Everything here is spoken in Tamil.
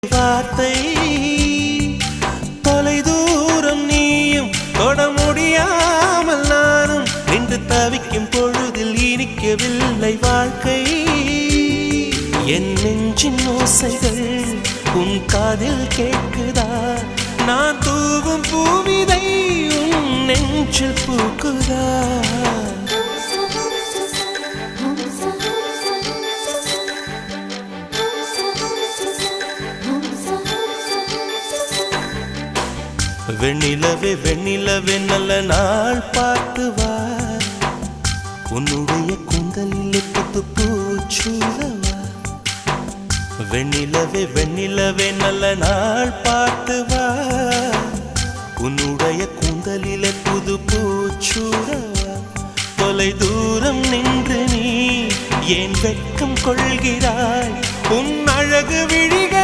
வார்த்தை தொலை தூரம் நீயும் தொட முடியாமல் நானும் நின்று தவிக்கும் பொழுதில் இனிக்கவில்லை வாழ்க்கை. என் நெஞ்சின் ஓசைகள் உன் காதில் கேட்குதா? நான் தூவும் பூவிதை உன் நெஞ்சில் பூக்குதா? வெண்ணிலவே வெண்ணிலவே நல்ல நாள் பார்த்து வா, உன்னுடைய கூந்தலில் புத்து பூச்சூடவா. வெண்ணிலவே வெண்ணிலவே நல்ல நாள் பார்த்து வா, உன்னுடைய கூந்தலில் புது பூச்சூடவா. தொலை தூரம் நின்று நீ ஏன் வெட்கம் கொள்கிறாய்? உன் அழகு விழிகள்